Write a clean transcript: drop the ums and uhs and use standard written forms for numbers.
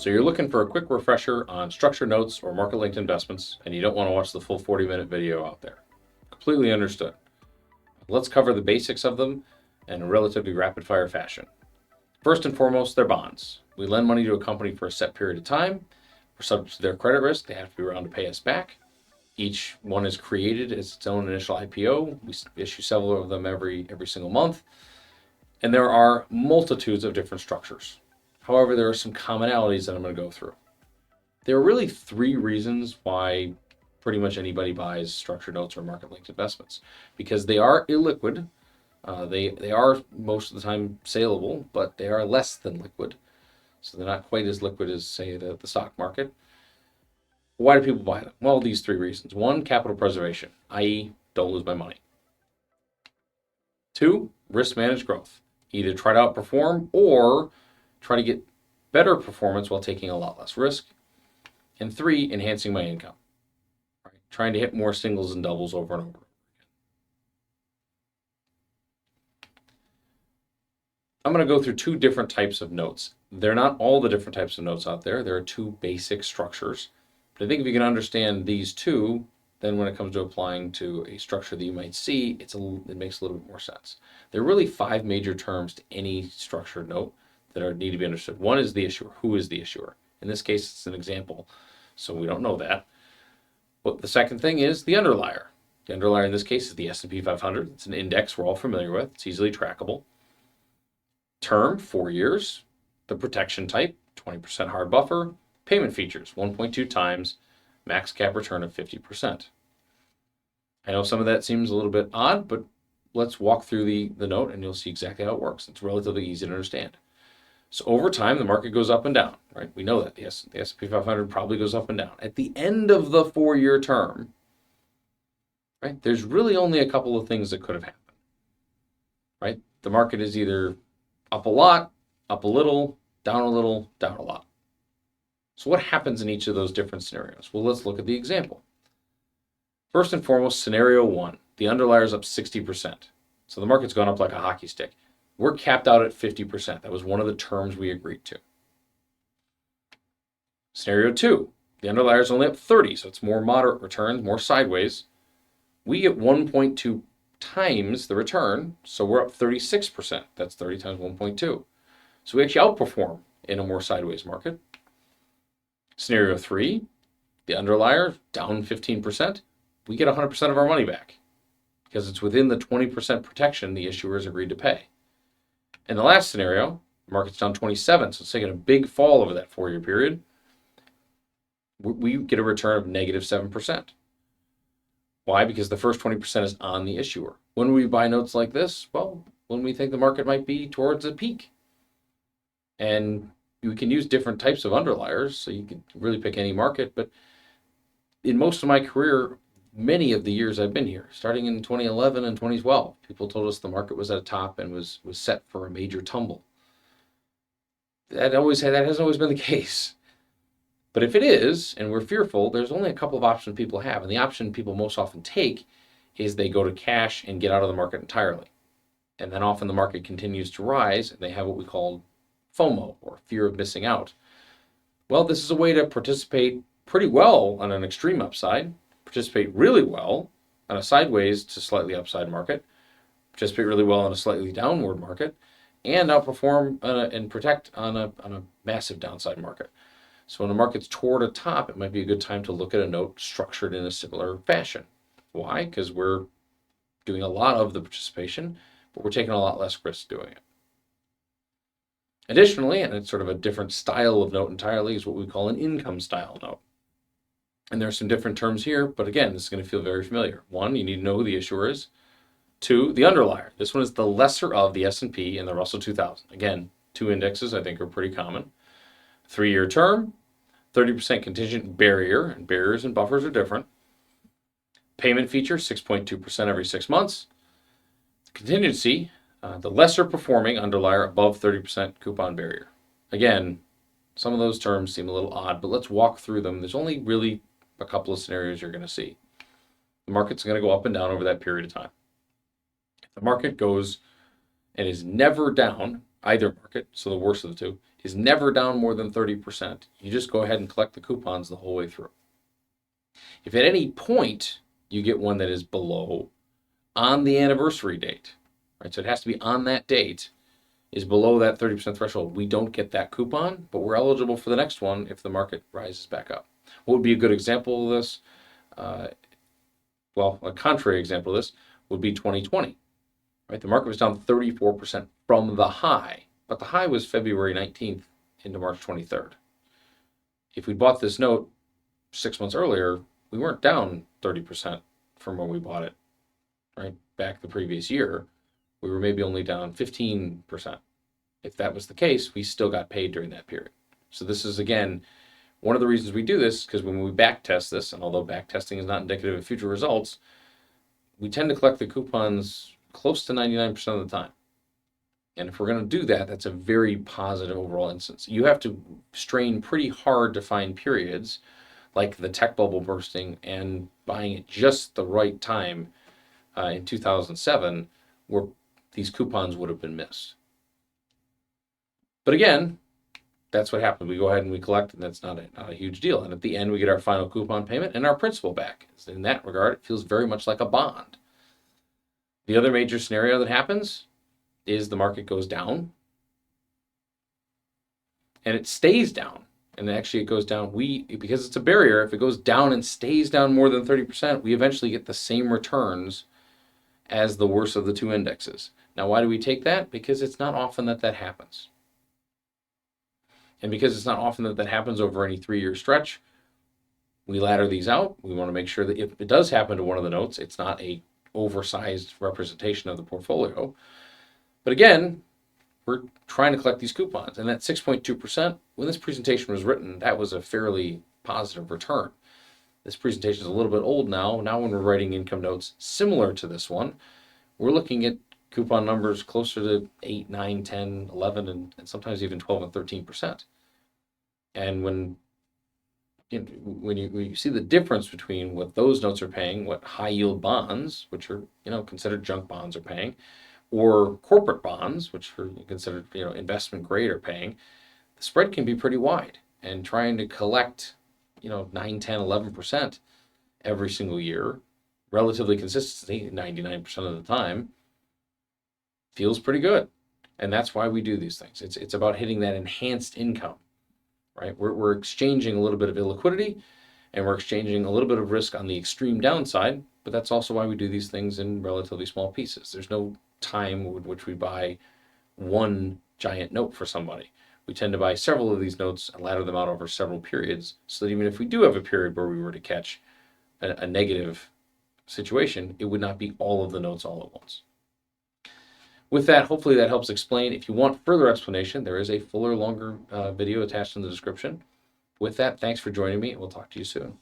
So you're looking for a quick refresher on structured notes or market-linked investments, and you don't want to watch the full 40-minute video out there. Completely understood. Let's cover the basics of them in a relatively rapid-fire fashion. First and foremost, they're bonds. We lend money to a company for a set period of time. We're subject to their credit risk. They have to be around to pay us back. Each one is created as its own initial IPO. We issue several of them every single month. And there are multitudes of different structures. However, there are some commonalities that I'm going to go through. There are really three reasons why pretty much anybody buys structured notes or market-linked investments. Because they are illiquid. They are most of the time saleable, but they are less than liquid. So they're not quite as liquid as, say, the stock market. Why do people buy them? Well, these three reasons. One, capital preservation, i.e., don't lose my money. Two, risk managed growth. Either try to outperform or try to get better performance while taking a lot less risk. And three, enhancing my income. Right? Trying to hit more singles and doubles over and over. I'm going to go through two different types of notes. They're not all the different types of notes out there. There are two basic structures. But I think if you can understand these two, then when it comes to applying to a structure that you might see, it makes a little bit more sense. There are really five major terms to any structured note that need to be understood. One is the issuer. Who is the issuer? In this case, it's an example, so we don't know that. But the second thing is the underlier. The underlier in this case is the S&P 500. It's an index we're all familiar with. It's easily trackable. Term, 4 years. The protection type, 20% hard buffer. Payment features, 1.2 times. Max cap return of 50%. I know some of that seems a little bit odd, but let's walk through the note and you'll see exactly how it works. It's relatively easy to understand. So over time, the market goes up and down, right? We know that. The S&P 500 probably goes up and down. At the end of the 4-year term, right, there's really only a couple of things that could have happened, right? The market is either up a lot, up a little, down a little, down a lot. So what happens in each of those different scenarios? Well, let's look at the example. First and foremost, scenario one, the underlier is up 60%. So the market's gone up like a hockey stick. We're capped out at 50%. That was one of the terms we agreed to. Scenario two, the underlier is only up 30, so it's more moderate returns, more sideways. We get 1.2 times the return, so we're up 36%. That's 30 times 1.2. So we actually outperform in a more sideways market. Scenario three, the underlier down 15%. We get 100% of our money back because it's within the 20% protection the issuer has agreed to pay. In the last scenario, the market's down 27, so it's taking a big fall over that 4-year period. We get a return of negative 7%. Why? Because the first 20% is on the issuer. When do we buy notes like this? Well, when we think the market might be towards a peak. And you can use different types of underliers, so you can really pick any market. But in most of my career, many of the years I've been here, starting in 2011 and 2012, people told us the market was at a top and was set for a major tumble. That hasn't always been the case. But if it is, and we're fearful, there's only a couple of options people have. And the option people most often take is they go to cash and get out of the market entirely. And then often the market continues to rise, and they have what we call FOMO, or fear of missing out. Well, this is a way to participate pretty well on an extreme upside, participate really well on a sideways to slightly upside market, participate really well on a slightly downward market, and outperform and protect on a massive downside market. So when the market's toward a top, it might be a good time to look at a note structured in a similar fashion. Why? Because we're doing a lot of the participation, but we're taking a lot less risk doing it. Additionally, and it's sort of a different style of note entirely, is what we call an income style note. And there's some different terms here, but again, this is going to feel very familiar. One, you need to know who the issuer is. Two, the underlier. This one is the lesser of the S&P and the Russell 2000. Again, two indexes I think are pretty common. 3-year term, 30% contingent barrier, and barriers and buffers are different. Payment feature, 6.2% every 6 months. Contingency, the lesser performing underlier above 30% coupon barrier. Again, some of those terms seem a little odd, but let's walk through them. There's only really a couple of scenarios you're going to see. The market's going to go up and down over that period of time. If the market goes and is never down, either market, so the worst of the two, is never down more than 30%, you just go ahead and collect the coupons the whole way through. If at any point you get one that is below on the anniversary date, right? So it has to be on that date, is below that 30% threshold. We don't get that coupon, but we're eligible for the next one if the market rises back up. What would be a good example of this? Well, a contrary example of this would be 2020. Right? The market was down 34% from the high, but the high was February 19th into March 23rd. If we bought this note 6 months earlier, we weren't down 30% from when we bought it, right? Back the previous year, we were maybe only down 15%. If that was the case, we still got paid during that period. So this is, again, one of the reasons we do this, because when we back test this, and although back testing is not indicative of future results, we tend to collect the coupons close to 99% of the time. And if we're going to do that, that's a very positive overall instance. You have to strain pretty hard to find periods like the tech bubble bursting and buying at just the right time in 2007 where these coupons would have been missed. But again, that's what happens. We go ahead and we collect, and that's not a huge deal. And at the end, we get our final coupon payment and our principal back. In that regard, it feels very much like a bond. The other major scenario that happens is the market goes down and it stays down. And actually it goes down. Because it's a barrier, if it goes down and stays down more than 30%, we eventually get the same returns as the worst of the two indexes. Now, why do we take that? Because it's not often that happens. And because it's not often that happens over any 3-year stretch, we ladder these out. We want to make sure that if it does happen to one of the notes, it's not a oversized representation of the portfolio. But again, we're trying to collect these coupons. And at 6.2%, when this presentation was written, that was a fairly positive return. This presentation is a little bit old now. Now when we're writing income notes similar to this one, we're looking at coupon numbers closer to 8, 9, 10, 11, and sometimes even 12 and 13%. And when you see the difference between what those notes are paying, what high yield bonds, which are considered junk bonds, are paying, or corporate bonds, which are considered investment grade, are paying, the spread can be pretty wide. And trying to collect 9, 10, 11% every single year, relatively consistently, 99% of the time, feels pretty good. And that's why we do these things. It's about hitting that enhanced income, right? We're exchanging a little bit of illiquidity, and we're exchanging a little bit of risk on the extreme downside, but that's also why we do these things in relatively small pieces. There's no time with which we buy one giant note for somebody. We tend to buy several of these notes and ladder them out over several periods, so that even if we do have a period where we were to catch a negative situation, it would not be all of the notes all at once. With that, hopefully that helps explain. If you want further explanation, there is a fuller, longer video attached in the description. With that, thanks for joining me, and we'll talk to you soon.